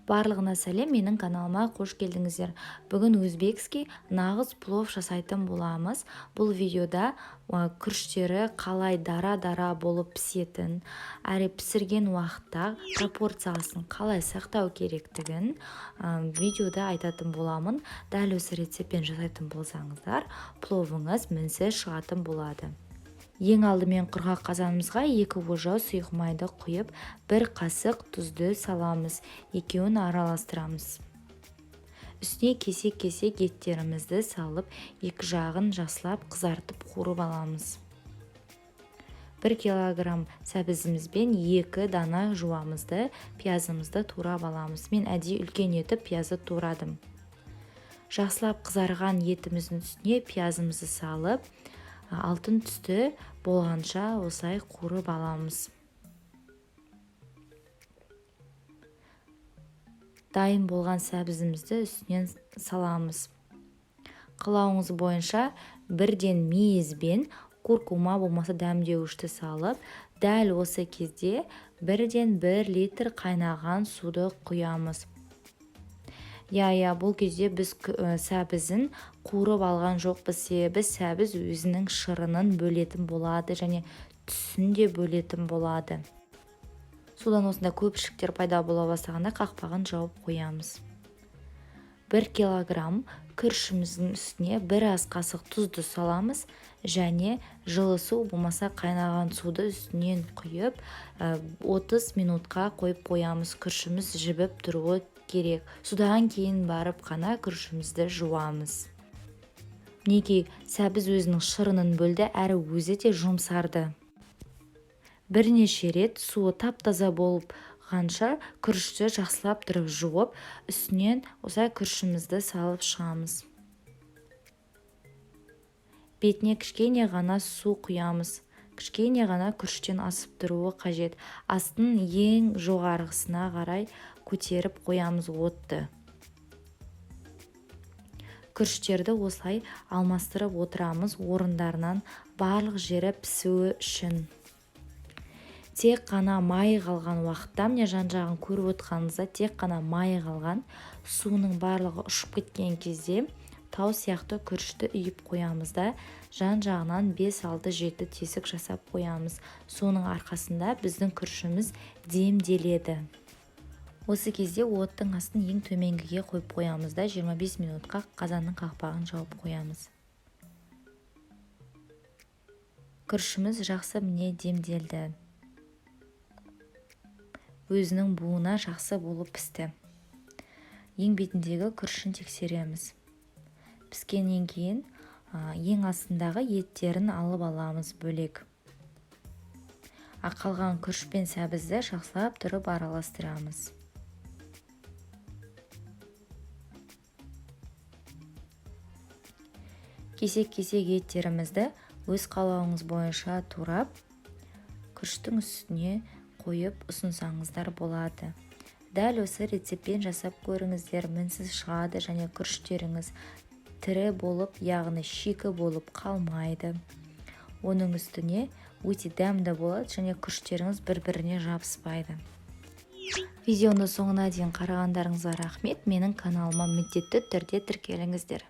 Барлығына сәлем, менің каналыма қош келдіңіздер. Бүгін өзбекский нағыз плов жасайтын боламыз. Бұл видеода күріштері қалай дара-дара болып пісетін, әрі пісірген уақытта пропорциясын қалай сақтау керектігін видеода айтатын боламын. Дәл осы рецептпен жасайтын болсаңыздар, пловыңыз мінсіз шығатын болады. Ең алдымен құрғақ қазанымызға 2 ожау сұйық майды құйып, 1 қасық тұзды саламыз, екеуін араластырамыз. Үстіне кесек-кесек еттерімізді салып, екі жағын жақсылап қызартып қуырып аламыз. 1 килограмм сәбізімізбен 2 дана жуамызды, пиязымызды турап аламыз. Мен әдейі үлкен етіп пиязды турадым. Жақсылап қызарған етіміздің үстіне пиязымызды салып, алтын түсті болғанша осылай қуырып аламыз. Дайын болған сәбізімізді үстінен саламыз. Қалауыңыз бойынша бірден мейізбен куркума болмаса дәмдеуішті салып, дәл осы кезде бірден 1 литр қайнаған суды құямыз. Бұл кезде біз сәбізін қуырып алған жоқпыз, себебі сәбіз өзінің шырынын бөлетін болады және түсін де бөлетін болады. Судан осында көпіршіктер пайда бола бастағанда қақпағын жауып қоямыз. 1 килограмм күрішіміздің үстіне 1 ас қасық тұзды саламыз және жылы су болмаса қайнаған суды үстінен құйып 30 минутқа қойып қоямыз. Күрішіміз жібіп тұруы керек. Судан кейін барып қана күрішімізді жуамыз. Мінекей, сәбіз өзінің шырынын бөлді, әрі өзі де жұмсарды. Бірнеше рет суы тап-таза болып қанша күрішті жақсылап тұрып жуып, үстінен осылай күрішімізді салып шығамыз. Бетіне кішкене ғана су құямыз. Кішкене ғана күріштен асып тұруы қажет. Астын ең жоғарғысына қарай көтеріп қоямыз отты. Күріштерді осылай алмастырып отырамыз орындарынан, барлық жері пісуі үшін. Тек қана май қалған уақытта, міне жан-жағын көріп отқаныңызда тек қана май қалған, суының барлығы ұшып кеткен кезде тау сияқты күрішті үйіп қоямыз да, жан-жағынан 5-6-7 тесік жасап қоямыз. Соның арқасында біздің күрішіміз демделеді. Осы кезде оттың астын ең төменгіге қойып қоямыз да 25 минутқа қазанның қақпағын жауып қоямыз. Күрішіміз жақсы міне демделді. Өзінің буына жақсы болып пісті. Ең бетіндегі күрішін тексереміз. Піскеннен кейін ең астындағы еттерін алып аламыз бөлек. Қалған күріш пен сәбізді жақсылап тұрып араластырамыз. Кесек-кесек еттерімізді өз қалауыңыз бойынша турап, күріштің үстіне қойып ұсынсаңыздар болады. Дәл осы рецептпен жасап көріңіздер, мінсіз шығады және күріштеріңіз тірі болып, яғни шикі болып қалмайды. Оның үстіне өте дәмді болады және күріштеріңіз бір-біріне жабыспайды. Видеоны соңына дейін қарағандарыңызға рахмет. Менің каналыма міндетті түрде тіркеліңіздер.